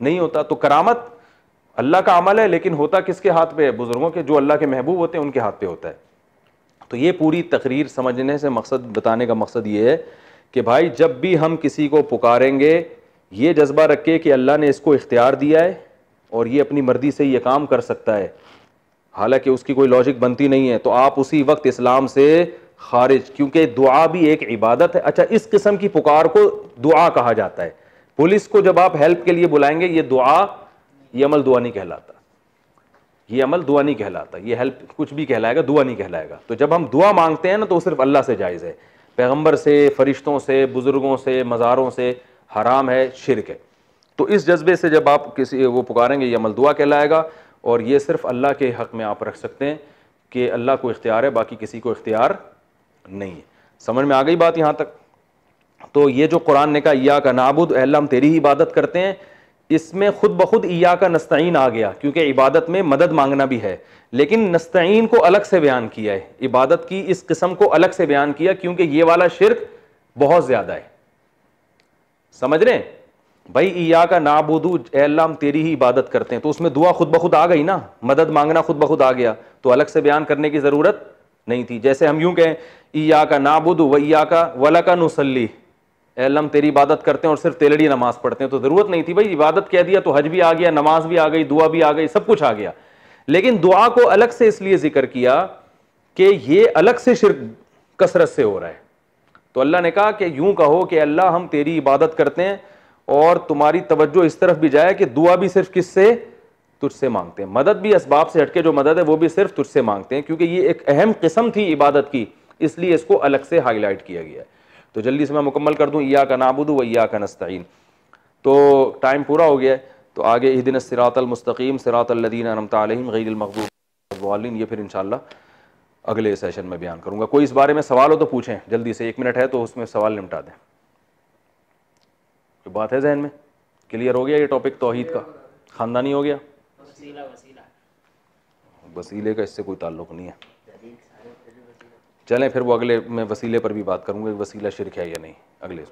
नहीं होता। तो करामत अल्लाह का अमल है, लेकिन होता किसके हाथ पे है, बुजुर्गों के, जो अल्लाह के महबूब होते हैं उनके हाथ पे होता है। तो ये पूरी तकरीर समझने से मकसद, बताने का मकसद ये है कि भाई जब भी हम किसी को पुकारेंगे ये जज्बा रखे कि अल्लाह ने इसको इख्तियार दिया है और ये अपनी मर्जी से ये काम कर सकता है, हालांकि उसकी कोई लॉजिक बनती नहीं है, तो आप उसी वक्त इस्लाम से खारिज, क्योंकि दुआ भी एक इबादत है। अच्छा, इस किस्म की पुकार को दुआ कहा जाता है। पुलिस को जब आप हेल्प के लिए बुलाएंगे, ये दुआ, ये अमल दुआ नहीं कहलाता, ये अमल दुआ नहीं कहलाता, ये हेल्प कुछ भी कहलाएगा, दुआ नहीं कहलाएगा। तो जब हम दुआ मांगते हैं ना, तो सिर्फ अल्लाह से जायज़ है, पैगंबर से, फरिश्तों से, बुजुर्गों से, मज़ारों से हराम है, शिरक है। तो इस जज्बे से जब आप किसी वो पुकारेंगे, ये अमल दुआ कहलाएगा, और ये सिर्फ अल्लाह के हक़ में आप रख सकते हैं कि अल्लाह को इख्तियार है, बाकी किसी को इख्तियार नहीं है। समझ में आ गई बात यहाँ तक? तो ये जो कुरान ने कहा इय्याका नाबुद, अल्लाह हम तेरी ही इबादत करते हैं, इसमें खुद ब खुद इय्याका नस्तईन आ गया, क्योंकि इबादत में मदद मांगना भी है, लेकिन नस्तईन को अलग से बयान किया है, इबादत की इस किस्म को अलग से बयान किया, क्योंकि ये वाला शिर्क बहुत ज्यादा है। समझ रहे हैं भाई, इय्याका नाबुदु, अल्लाह हम तेरी ही इबादत करते हैं, तो उसमें दुआ खुद ब खुद आ गई ना, मदद मांगना खुद ब खुद आ गया, तो अलग से बयान करने की जरूरत नहीं थी। जैसे हम यूं कहें इय्याका नाबुदु व इय्याका वलका नुसल्ली, अल्लाह हम तेरी इबादत करते हैं और सिर्फ तेलड़ी नमाज पढ़ते हैं, तो जरूरत नहीं थी भाई, इबादत कह दिया तो हज भी आ गया, नमाज भी आ गई, दुआ भी आ गई, सब कुछ आ गया। लेकिन दुआ को अलग से इसलिए जिक्र किया कि ये अलग से शिर्क कसरत से हो रहा है। तो अल्लाह ने कहा कि यूं कहो कि अल्लाह हम तेरी इबादत करते हैं और तुम्हारी तवज्जो इस तरफ भी जाए कि दुआ भी सिर्फ किससे, तुझसे मांगते हैं, मदद भी असबाब से हटके जो मदद है वो भी सिर्फ तुझसे मांगते हैं, क्योंकि ये एक अहम किस्म थी इबादत की, इसलिए इसको अलग से हाईलाइट किया गया है। तो जल्दी से मैं मुकम्मल कर दूं, इय्याका नाबुदु व इय्याका नस्तईन। तो टाइम पूरा हो गया है, तो आगे इहदिनस सिरातल मुस्तकीम सिरातल लज़ीना अनअमता अलैहिम गैरिल मग़दूबि वल्लद्दालिन, ये फिर इंशाअल्लाह अगले सेशन में बयान करूंगा। कोई इस बारे में सवाल हो तो पूछें जल्दी से, 1 मिनट है तो उसमें सवाल निपटा दें। कोई बात है जहन में? क्लियर हो गया ये टॉपिक तौहीद का, ख़ानदानी हो गया? वसीले का इससे कोई ताल्लुक़ नहीं है। चलें फिर वो अगले, मैं वसीले पर भी बात करूंगा, वसीला शिर्क है या नहीं, अगले